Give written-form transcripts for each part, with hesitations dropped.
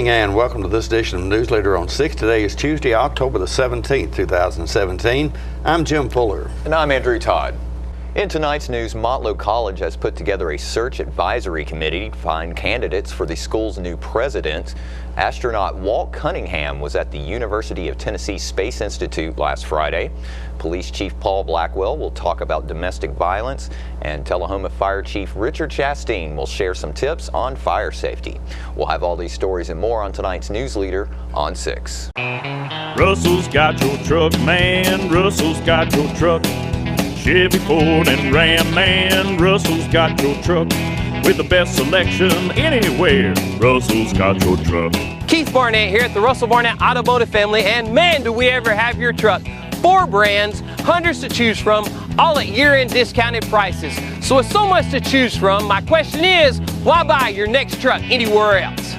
morning and welcome to this edition of Newsleader on 6. Today is Tuesday, October the 17th, 2017. I'm Jim Fuller. And I'm Andrew Todd. In tonight's news, Motlow College has put together a search advisory committee to find candidates for the school's new president. Astronaut Walt Cunningham was at the University of Tennessee Space Institute last Friday. Police Chief Paul Blackwell will talk about domestic violence, and Tullahoma Fire Chief Richard Chastain will share some tips on fire safety. We'll have all these stories and more on tonight's Newsleader on 6. Russell's got your truck, man. Russell's got your truck. Chevy, Ford, and Ram, man. Russell's got your truck. With the best selection anywhere, Russell's got your truck. Keith Barnett here at the Russell Barnett Automotive family, and man, do we ever have your truck. 4 brands, hundreds to choose from, all at year-end discounted prices. So with so much to choose from, my question is, why buy your next truck anywhere else?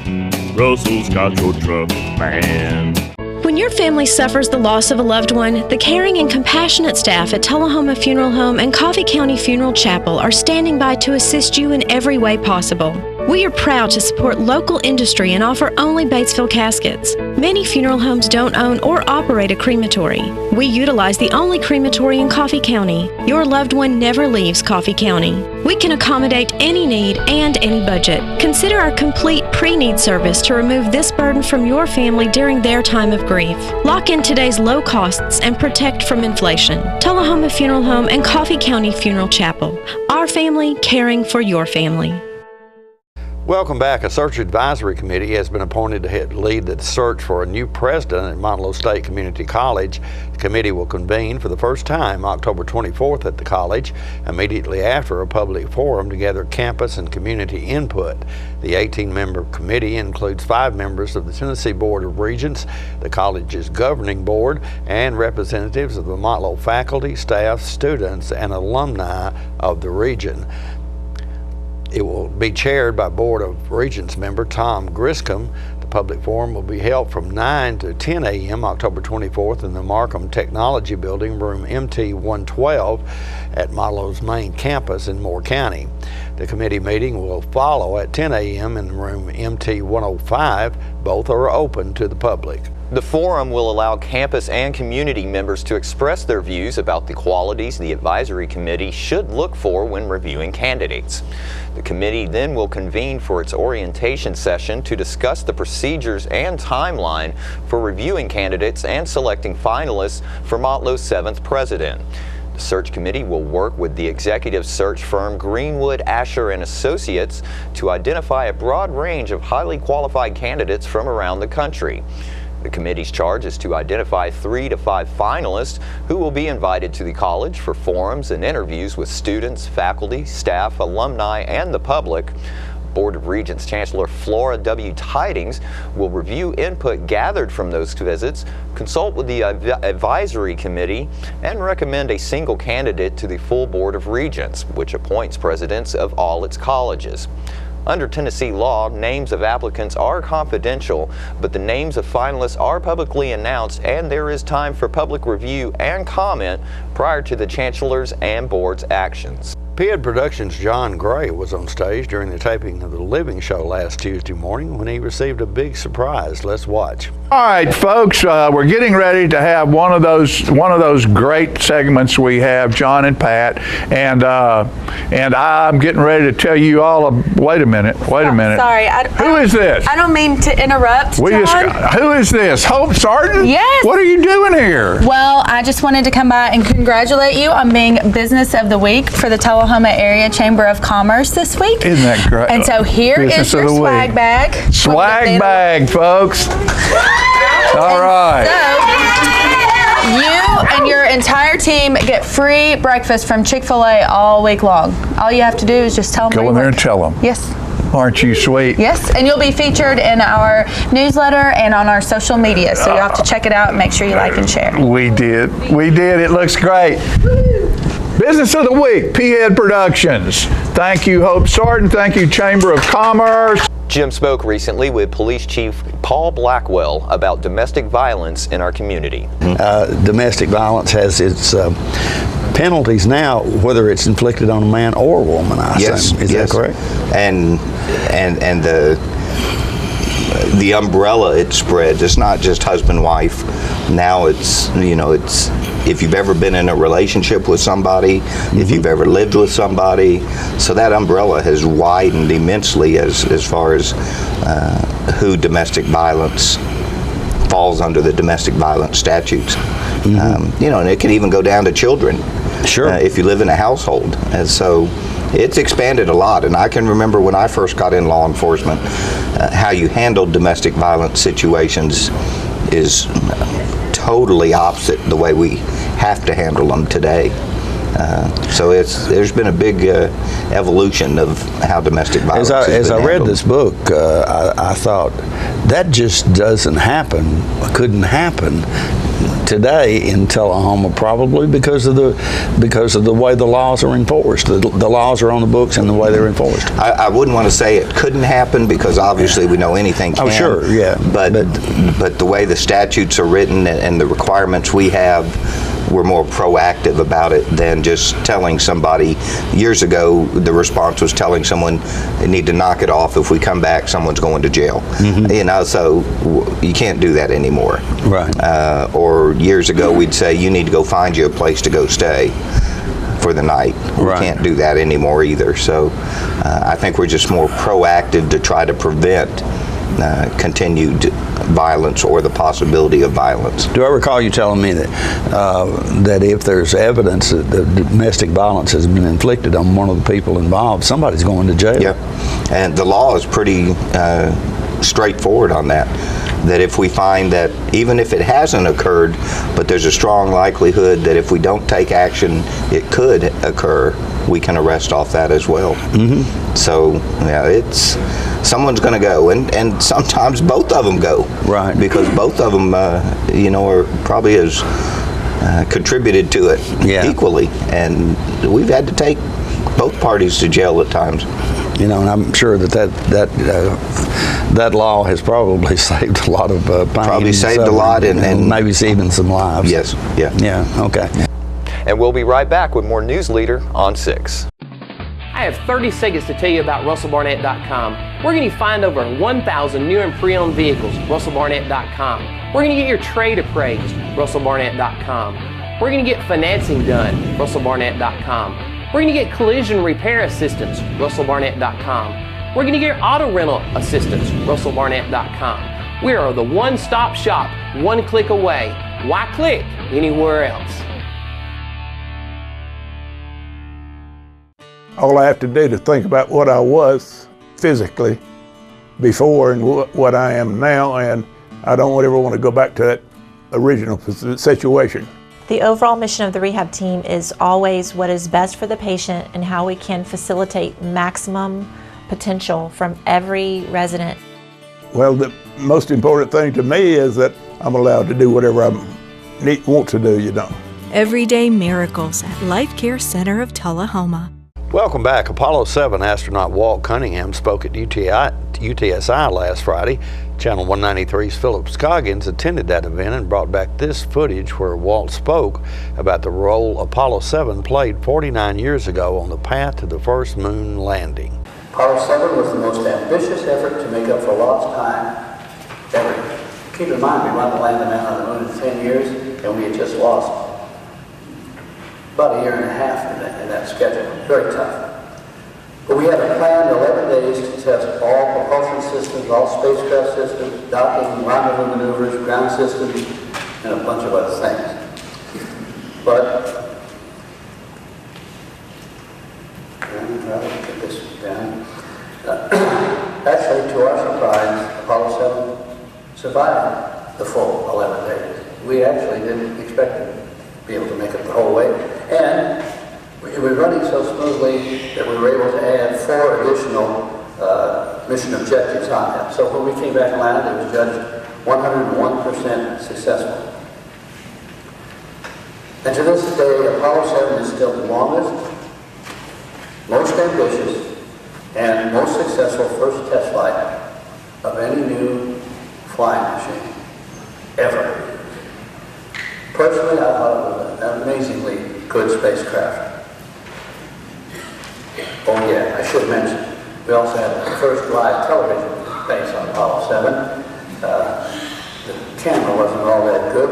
Russell's got your truck, man. When your family suffers the loss of a loved one, the caring and compassionate staff at Tullahoma Funeral Home and Coffee County Funeral Chapel are standing by to assist you in every way possible. We are proud to support local industry and offer only Batesville caskets. Many funeral homes don't own or operate a crematory. We utilize the only crematory in Coffee County. Your loved one never leaves Coffee County. We can accommodate any need and any budget. Consider our complete pre-need service to remove this burden from your family during their time of grief. Lock in today's low costs and protect from inflation. Tullahoma Funeral Home and Coffee County Funeral Chapel. Our family caring for your family. Welcome back. A search advisory committee has been appointed to lead the search for a new president at Motlow State Community College. The committee will convene for the first time October 24th at the college, immediately after a public forum to gather campus and community input. The 18-member committee includes 5 members of the Tennessee Board of Regents, the college's governing board, and representatives of the Motlow faculty, staff, students, and alumni of the region. It will be chaired by Board of Regents member Tom Griscom. The public forum will be held from 9 to 10 a.m. October 24th in the Markham Technology Building, room MT 112 at Motlow's main campus in Moore County. The committee meeting will follow at 10 a.m. in room MT 105. Both are open to the public. The forum will allow campus and community members to express their views about the qualities the advisory committee should look for when reviewing candidates. The committee then will convene for its orientation session to discuss the procedures and timeline for reviewing candidates and selecting finalists for Motlow's 7th president. The search committee will work with the executive search firm Greenwood, Asher & Associates to identify a broad range of highly qualified candidates from around the country. The committee's charge is to identify 3 to 5 finalists who will be invited to the college for forums and interviews with students, faculty, staff, alumni, and the public. Board of Regents Chancellor Flora W. Tidings will review input gathered from those visits, consult with the advisory committee, and recommend a single candidate to the full Board of Regents, which appoints presidents of all its colleges. Under Tennessee law, names of applicants are confidential, but the names of finalists are publicly announced, and there is time for public review and comment prior to the Chancellor's and Board's actions. PED Productions' John Gray was on stage during the taping of the Living Show last Tuesday morning when he received a big surprise. Let's watch. All right, folks, we're getting ready to have one of those great segments we have, John and Pat, and I'm getting ready to tell you all. Wait a minute. Sorry, who is this? I don't mean to interrupt, John. Who is this? Hope Sarton? Yes. What are you doing here? Well, I just wanted to come by and congratulate you on being Business of the Week for the Tullahoma Area Chamber of Commerce this week. Isn't that great? And so here is your swag bag. Swag bag, folks. All right. So, you and your entire team get free breakfast from Chick-fil-A all week long. All you have to do is just tell them. Go in there and tell them. Yes. Aren't you sweet? Yes, and you'll be featured in our newsletter and on our social media, so you'll have to check it out and make sure you like and share. We did. It looks great. Business of the Week, PED Productions. Thank you, Hope Sarton. Thank you, Chamber of Commerce. Jim spoke recently with Police Chief Paul Blackwell about domestic violence in our community. Domestic violence has its penalties now, whether it's inflicted on a man or a woman, I assume. Is that correct? And the the umbrella it spreads. It's not just husband-wife. Now it's, it's if you've ever been in a relationship with somebody, if you've ever lived with somebody. So that umbrella has widened immensely as far as who domestic violence falls under the domestic violence statutes. And it can even go down to children. Sure. If you live in a household. And so it's expanded a lot. And I can remember when I first got in law enforcement, how you handled domestic violence situations is totally opposite the way we have to handle them today. So there's been a big evolution of how domestic violence has been As I read handled. this book, I thought that just doesn't happen, couldn't happen today in Tullahoma, probably because of the way the laws are enforced. The laws are on the books and the way they're enforced. I wouldn't want to say it couldn't happen because obviously we know anything can. Oh, sure, yeah. But the way the statutes are written and the requirements we have, we're more proactive about it than just telling somebody. Years ago, the response was telling someone they need to knock it off. If we come back, someone's going to jail. So you can't do that anymore. Right. Or years ago, we'd say you need to go find you a place to go stay for the night. Right. We can't do that anymore either. So I think we're just more proactive to try to prevent continued violence or the possibility of violence. Do I recall you telling me that if there's evidence that the domestic violence has been inflicted on one of the people involved, somebody's going to jail? Yeah, and the law is pretty straightforward on that. That if we find that even if it hasn't occurred, but there's a strong likelihood that if we don't take action, it could occur, we can arrest off that as well. So it's someone's going to go, and sometimes both of them go. Right. Because both of them, are probably as contributed to it equally, and we've had to take both parties to jail at times. And I'm sure that law has probably saved a lot of pain. Probably saved a lot, and maybe even some lives. Yes. Yeah. Yeah. Okay. And we'll be right back with more Newsleader on 6. I have 30 seconds to tell you about RussellBarnett.com. We're going to find over 1,000 new and pre-owned vehicles. RussellBarnett.com. We're going to get your trade appraised. RussellBarnett.com. We're going to get financing done. RussellBarnett.com. We're going to get collision repair assistance. RussellBarnett.com. We're going to get auto rental assistance. RussellBarnett.com. We are the one-stop shop, one click away. Why click anywhere else? All I have to do to think about what I was physically before and what I am now, and I don't ever want to go back to that original situation. The overall mission of the rehab team is always what is best for the patient and how we can facilitate maximum potential from every resident. Well, the most important thing to me is that I'm allowed to do whatever I want to do, Everyday miracles at Life Care Center of Tullahoma. Welcome back. Apollo 7 astronaut Walt Cunningham spoke at UTSI last Friday. Channel 193's Philip Scoggins attended that event and brought back this footage where Walt spoke about the role Apollo 7 played 49 years ago on the path to the first moon landing. Apollo 7 was the most ambitious effort to make up for lost time ever. Keep in mind, we wanted to land a man on the moon in 10 years, and we had just lost about a year and a half in that schedule. Very tough. But we had a plan 11 days to test all propulsion systems, all spacecraft systems, docking, rendezvous maneuvers, ground systems, and a bunch of other things. But, get this down. Actually, to our surprise, Apollo 7 survived the full 11 days. We actually didn't expect to be able to make it the whole way. And it was running so smoothly that we were able to add 4 additional mission objectives on that. So when we came back and landed, it was judged 101% successful. And to this day, Apollo 7 is still the longest, most ambitious, and most successful first test flight of any new flying machine ever. Personally, I thought it was an amazingly good spacecraft. Oh yeah, I should mention, we also had the first live television base on Apollo 7. The camera wasn't all that good,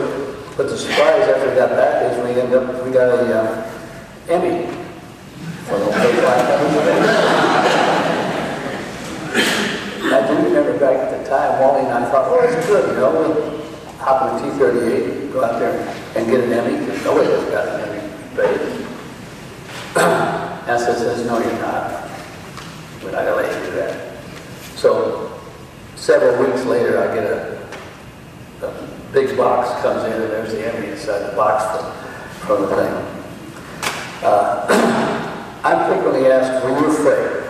but the surprise after we got back is we got a Emmy for the whole flight. I do remember back at the time, Wally and I thought, oh, it's good, you know, we'll hop in a T-38, go out there and get an Emmy. Nobody has got an Emmy, baby. NASA says, no, you're not. We're not going to let you do that. So several weeks later, I get a big box comes in, and there's the Emmy inside the box from the thing. I'm frequently asked, were you afraid?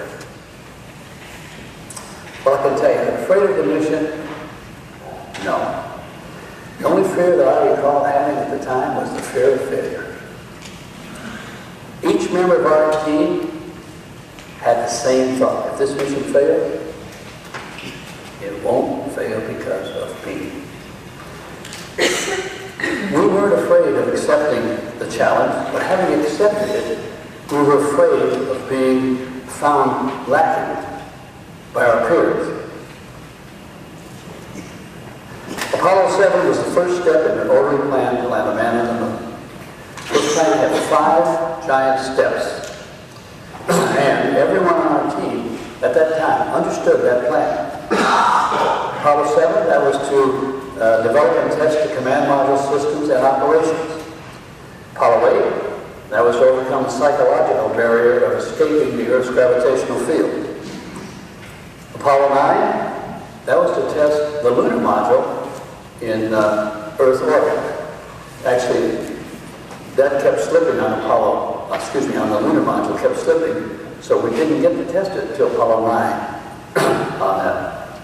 Well, I can tell you, afraid of the mission? No. The only fear that I recall having at the time was the fear of failure. Each member of our team had the same thought. If this mission failed, it won't fail because of me. We weren't afraid of accepting the challenge, but having accepted it, we were afraid of being found lacking by our peers. Apollo 7 was the first step in an orderly plan to land a man on the moon. This plan had 5 giant steps, and everyone on our team at that time understood that plan. Apollo 7, that was to develop and test the command module systems and operations. Apollo 8, that was to overcome the psychological barrier of escaping the Earth's gravitational field. Apollo 9, that was to test the lunar module in Earth orbit. Actually, that kept slipping on on the lunar module kept slipping, so we didn't get to test it until Apollo 9 on that.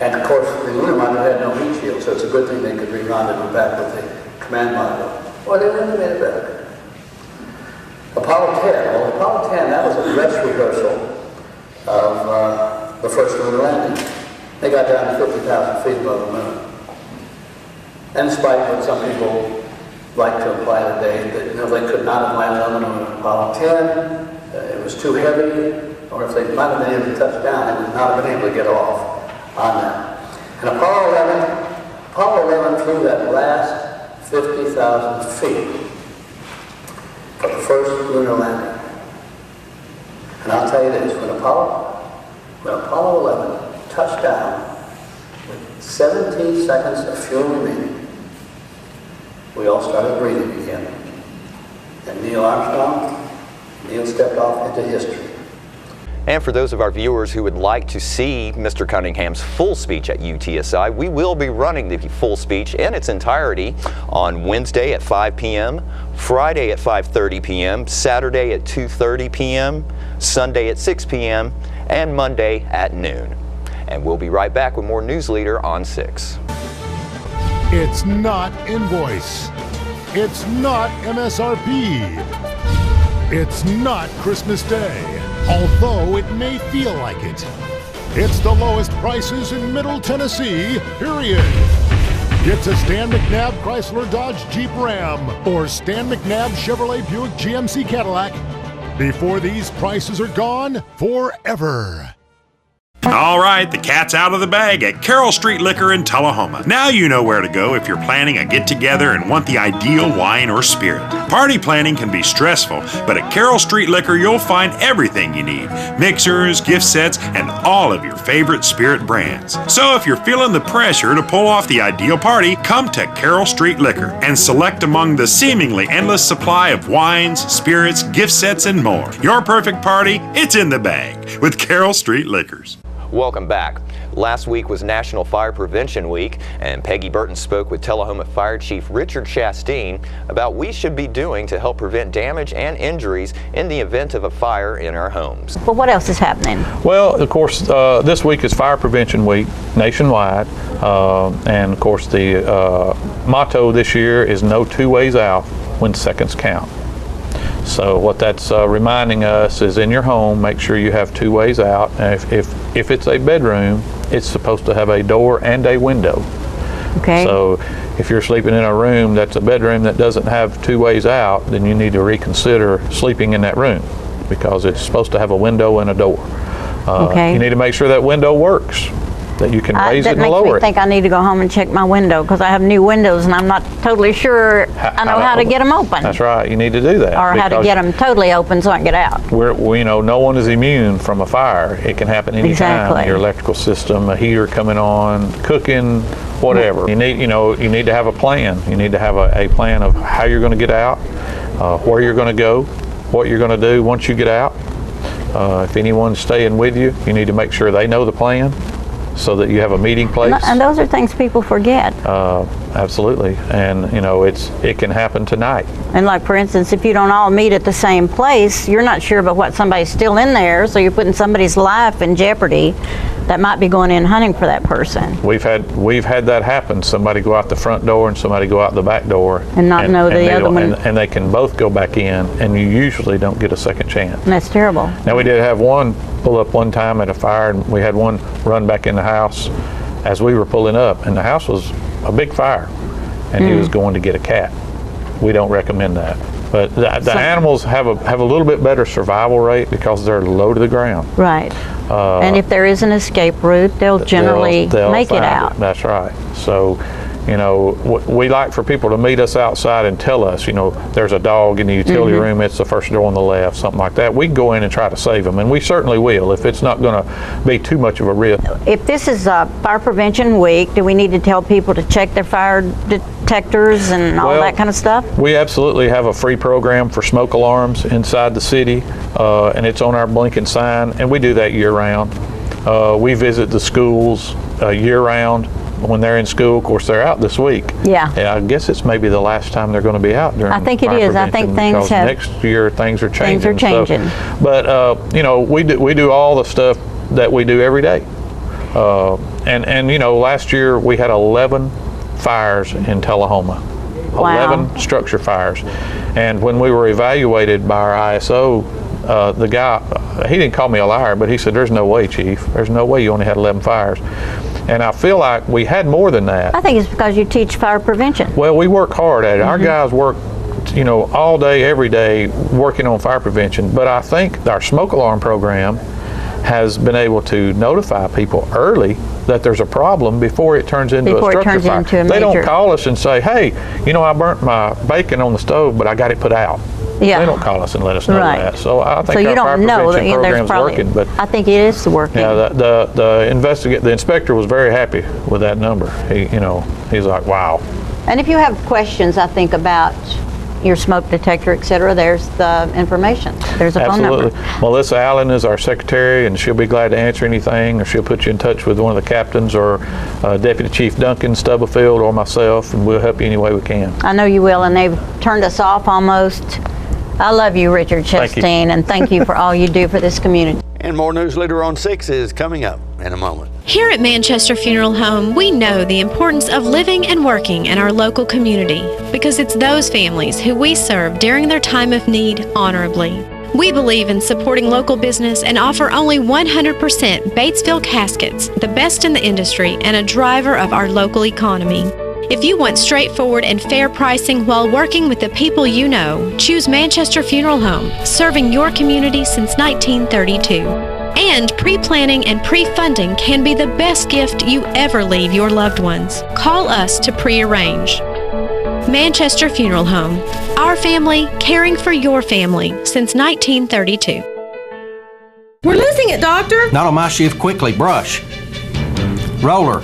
And of course, the lunar module had no heat shield, so it's a good thing they could re-rendezvous back with the command module. Well, they really made it better. Apollo 10, that was a dress rehearsal of the first lunar landing. They got down to 50,000 feet above the moon. And despite what some people like to imply today, that they could not have landed on the moon in Apollo 10, it was too heavy, or if they might have been able to touch down, they would not have been able to get off on that. And Apollo 11 flew that last 50,000 feet for the first lunar landing. And I'll tell you this, when Apollo 11 touched down with 17 seconds of fuel remaining, we all started breathing again. And Neil stepped off into history. And for those of our viewers who would like to see Mr. Cunningham's full speech at UTSI, we will be running the full speech in its entirety on Wednesday at 5 p.m., Friday at 5:30 p.m., Saturday at 2:30 p.m., Sunday at 6 p.m., and Monday at noon. And we'll be right back with more Newsleader on 6. It's not invoice. It's not MSRP. It's not Christmas Day, although it may feel like it. It's the lowest prices in Middle Tennessee, period. Get to Stan McNabb Chrysler Dodge Jeep Ram or Stan McNabb Chevrolet Buick GMC Cadillac before these prices are gone forever. All right, the cat's out of the bag at Carroll Street Liquor in Tullahoma. Now you know where to go if you're planning a get-together and want the ideal wine or spirit. Party planning can be stressful, but at Carroll Street Liquor you'll find everything you need. Mixers, gift sets, and all of your favorite spirit brands. So if you're feeling the pressure to pull off the ideal party, come to Carroll Street Liquor and select among the seemingly endless supply of wines, spirits, gift sets, and more. Your perfect party, it's in the bag with Carroll Street Liquors. Welcome back. Last week was National Fire Prevention Week, and Peggy Burton spoke with Tullahoma Fire Chief Richard Chasteen about what we should be doing to help prevent damage and injuries in the event of a fire in our homes. Well, what else is happening? Well, of course, this week is Fire Prevention Week nationwide, and of course the motto this year is no 2 ways out when seconds count. So what that's reminding us is in your home, make sure you have 2 ways out. And if it's a bedroom, it's supposed to have a door and a window. Okay. So if you're sleeping in a room that's a bedroom that doesn't have 2 ways out, then you need to reconsider sleeping in that room because it's supposed to have a window and a door. Okay. You need to make sure that window works, that you can raise it and That lower makes me it. think I need to go home and check my window because I have new windows and I'm not totally sure I know how to get them open. That's right. You need to do that. Or how to get them totally open so I can get out. You know, no one is immune from a fire. It can happen anytime. Exactly. Your electrical system, a heater coming on, cooking, whatever. You need to have a plan. You need to have a plan of how you're going to get out, where you're going to go, what you're going to do once you get out. If anyone's staying with you, you need to make sure they know the plan, so that you have a meeting place. And those are things people forget. Absolutely, and you know it can happen tonight. And like for instance, if you don't all meet at the same place, you're not sure about what somebody's still in there, so you're putting somebody's life in jeopardy that might be going in hunting for that person. We've had that happen. Somebody go out the front door and somebody go out the back door, and not know the other one. And they can both go back in, and you usually don't get a second chance. And that's terrible. Now we did have one pull up one time at a fire, and we had one run back in the house as we were pulling up, and the house was a big fire, and he was going to get a cat. We don't recommend that. But the animals have a little bit better survival rate because they're low to the ground. Right. And if there is an escape route, they'll generally make it out. That's right. So, you know, we like for people to meet us outside and tell us, you know, there's a dog in the utility room, it's the first door on the left, something like that. We can go in and try to save them, and we certainly will if it's not going to be too much of a risk. If this is Fire Prevention Week, do we need to tell people to check their fire detectors and all that kind of stuff? We absolutely have a free program for smoke alarms inside the city, and it's on our blinking sign, and we do that year-round. We visit the schools year-round. When they're in school, of course, they're out this week. Yeah. And I guess it's maybe the last time they're going to be out during I think it fire is. I think prevention, things have. next year things are changing. Things are changing. But you know, we do all the stuff that we do every day. And you know, last year we had 11 fires in Tullahoma. Wow. 11 structure fires. And when we were evaluated by our ISO, the guy, he didn't call me a liar, but he said, "There's no way, Chief. There's no way you only had 11 fires." And I feel like we had more than that. I think it's because you teach fire prevention. Well, we work hard at it. Our guys work, you know, all day, every day, working on fire prevention. But I think our smoke alarm program has been able to notify people early that there's a problem before it turns into a structure fire. They don't call us and say, "Hey, you know, I burnt my bacon on the stove, but I got it put out." Yeah. They don't call us and let us know that. So I think you our fire don't know prevention program's working. But I think it is working. yeah, the inspector was very happy with that number. He's like, wow. And if you have questions, I think, about your smoke detector, etc., there's the information. There's a phone number. Melissa Allen is our secretary, and she'll be glad to answer anything, or she'll put you in touch with one of the captains or Deputy Chief Duncan Stubblefield or myself, and we'll help you any way we can. I know you will, and they've turned us off almost. I love you, Richard Chastain, and thank you for all you do for this community. And more Newsleader on 6 is coming up in a moment. Here at Manchester Funeral Home, we know the importance of living and working in our local community because it's those families who we serve during their time of need honorably. We believe in supporting local business and offer only 100% Batesville caskets, the best in the industry and a driver of our local economy. If you want straightforward and fair pricing while working with the people you know, choose Manchester Funeral Home, serving your community since 1932. And pre-planning and pre-funding can be the best gift you ever leave your loved ones. Call us to pre-arrange. Manchester Funeral Home. Our family, caring for your family since 1932. We're losing it, Doctor. Not on my shift. Quickly, brush. Roller.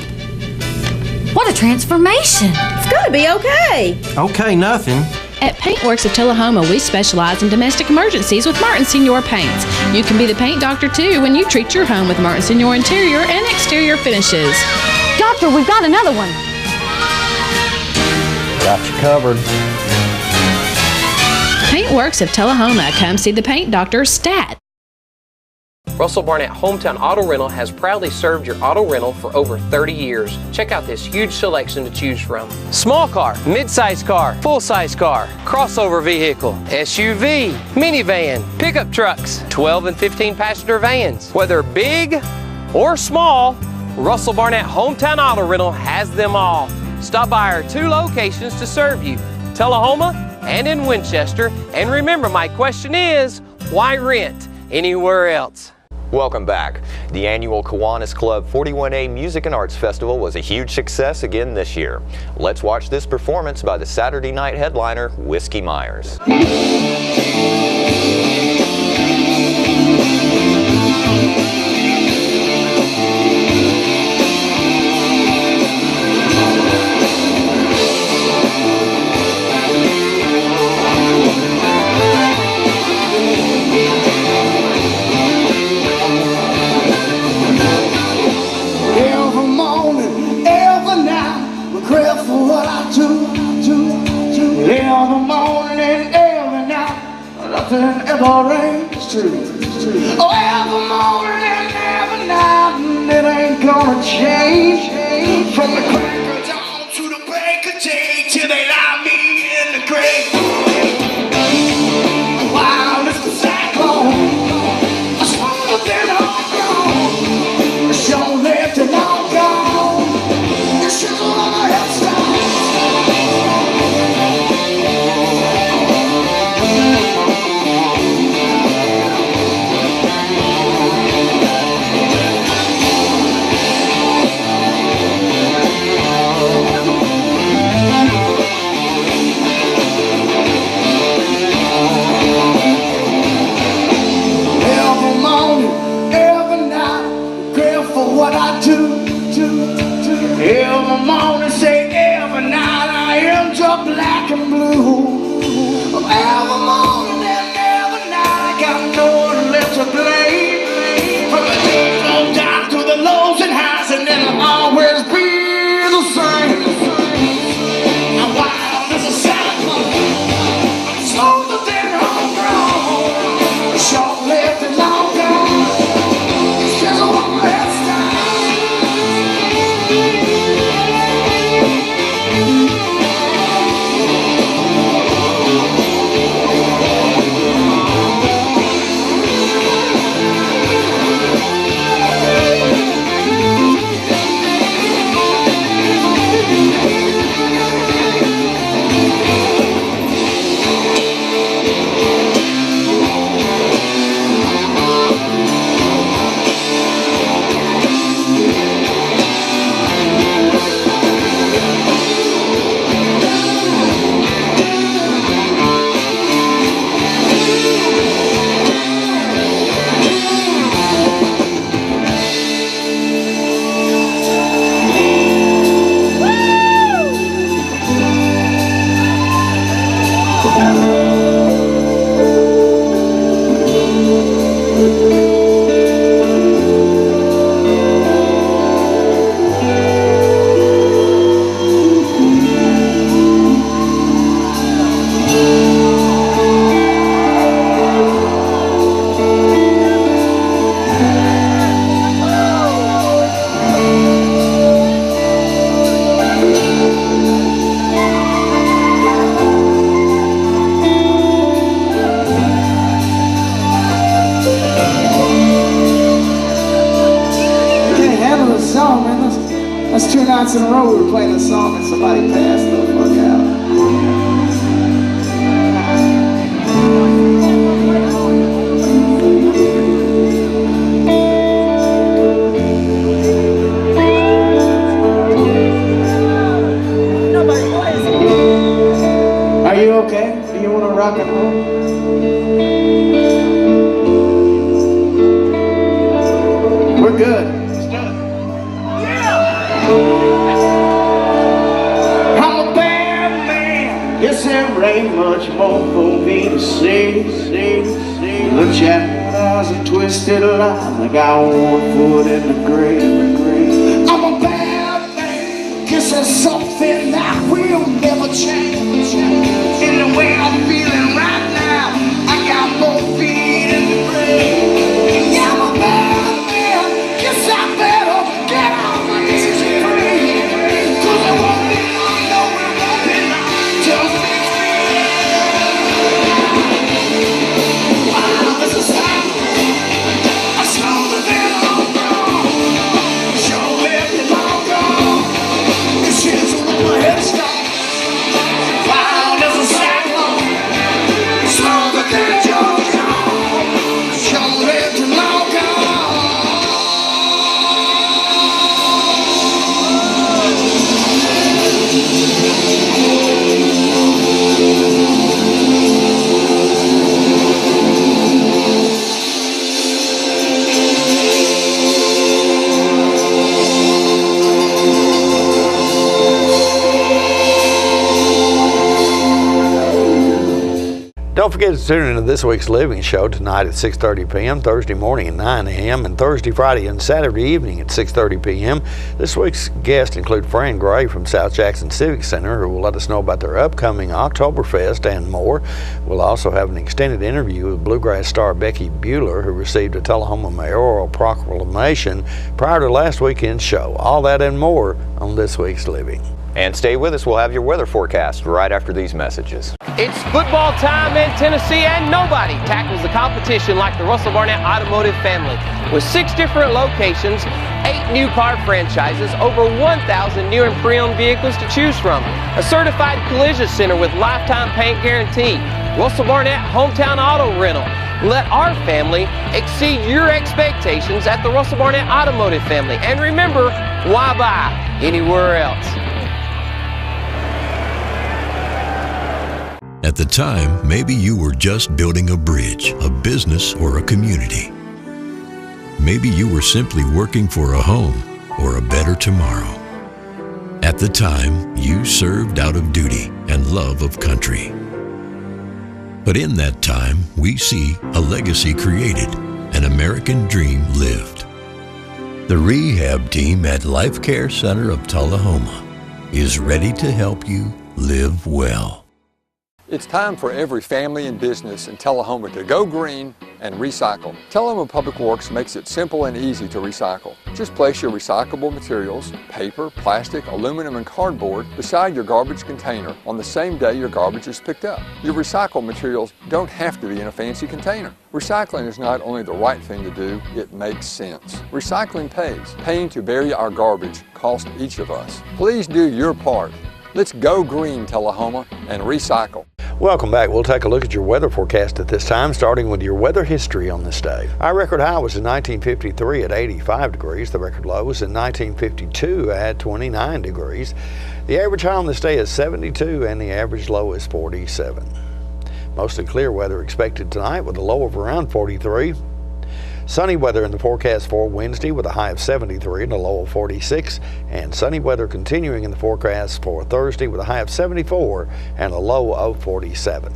What a transformation. It's gonna be okay. Okay, nothing. At Paintworks of Tullahoma, we specialize in domestic emergencies with Martin Senior Paints. You can be the paint doctor too when you treat your home with Martin Senior interior and exterior finishes. Doctor, we've got another one. Got you covered. Paintworks of Tullahoma. Come see the paint doctor, Stat. Russell Barnett Hometown Auto Rental has proudly served your auto rental for over 30 years. Check out this huge selection to choose from. Small car, mid-size car, full-size car, crossover vehicle, SUV, minivan, pickup trucks, 12 and 15 passenger vans. Whether big or small, Russell Barnett Hometown Auto Rental has them all. Stop by our 2 locations to serve you, Tullahoma and in Winchester. And remember, my question is, why rent anywhere else? Welcome back. The annual Kiwanis Club 41A Music and Arts Festival was a huge success again this year. Let's watch this performance by the Saturday night headliner, Whiskey Myers. Every morning and every night, nothing ever rains true. Oh, every morning and every night, it ain't gonna change. From the crack of dawn to the break of day, till they lie me in the grave. Wild as the cyclone, I'm stronger than I'm gone. It's your left and I'm gone. It's just on my headstone. What I do. Every morning, say every night, I end up black and blue. Every morning and every night, I got no one left to blame. From the deep low down to the lows and highs, and it'll always be the same. I'm wild as a cyclone, I'm smoother than homegrown. Short lived and long gone. It's just a one head style. That's 2 nights in a row we were playing the song and somebody passed the fuck out. Are you okay? Do you want to rock and roll? We're good. I'm a bad man. Yes, there ain't much more for me to say. The chapter has a twisted line. I got one foot in the grave. I'm a bad man. Guess there's something that will never change. In the way I'm feeling right now, I got more feet in the grave. Yeah, I'm a bad man. Guess I better get out of here. Cause it won't be long, no, it won't be long till 6 p.m. Wow, this is how I'm stronger than I'm gone. Sure left it long gone. This shit's on my headstone. Don't forget to tune into this week's Living Show tonight at 6:30 p.m., Thursday morning at 9 a.m., and Thursday, Friday, and Saturday evening at 6:30 p.m. This week's guests include Fran Gray from South Jackson Civic Center, who will let us know about their upcoming Oktoberfest and more. We'll also have an extended interview with bluegrass star Becky Bueller, who received a Tullahoma mayoral proclamation prior to last weekend's show. All that and more on this week's Living. And stay with us. We'll have your weather forecast right after these messages. It's football time in Tennessee, and nobody tackles the competition like the Russell Barnett Automotive family. With 6 different locations, 8 new car franchises, over 1,000 new and pre-owned vehicles to choose from, a certified collision center with lifetime paint guarantee, Russell Barnett Hometown Auto Rental. Let our family exceed your expectations at the Russell Barnett Automotive family. And remember, why buy anywhere else? At the time, maybe you were just building a bridge, a business, or a community. Maybe you were simply working for a home or a better tomorrow. At the time, you served out of duty and love of country. But in that time, we see a legacy created, an American dream lived. The rehab team at Life Care Center of Tullahoma is ready to help you live well. It's time for every family and business in Tullahoma to go green and recycle. Tullahoma Public Works makes it simple and easy to recycle. Just place your recyclable materials, paper, plastic, aluminum, and cardboard beside your garbage container on the same day your garbage is picked up. Your recycled materials don't have to be in a fancy container. Recycling is not only the right thing to do, it makes sense. Recycling pays. Paying to bury our garbage costs each of us. Please do your part. Let's go green, Tullahoma, and recycle. Welcome back. We'll take a look at your weather forecast at this time, starting with your weather history on this day. Our record high was in 1953 at 85 degrees. The record low was in 1952 at 29 degrees. The average high on this day is 72 and the average low is 47. Mostly clear weather expected tonight with a low of around 43. Sunny weather in the forecast for Wednesday with a high of 73 and a low of 46, and sunny weather continuing in the forecast for Thursday with a high of 74 and a low of 47.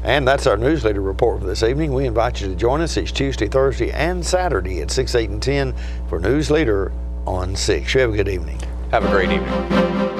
And that's our newsletter report for this evening. We invite you to join us each Tuesday, Thursday, and Saturday at 6, 8, and 10 for Newsleader on 6. You have a good evening. Have a great evening.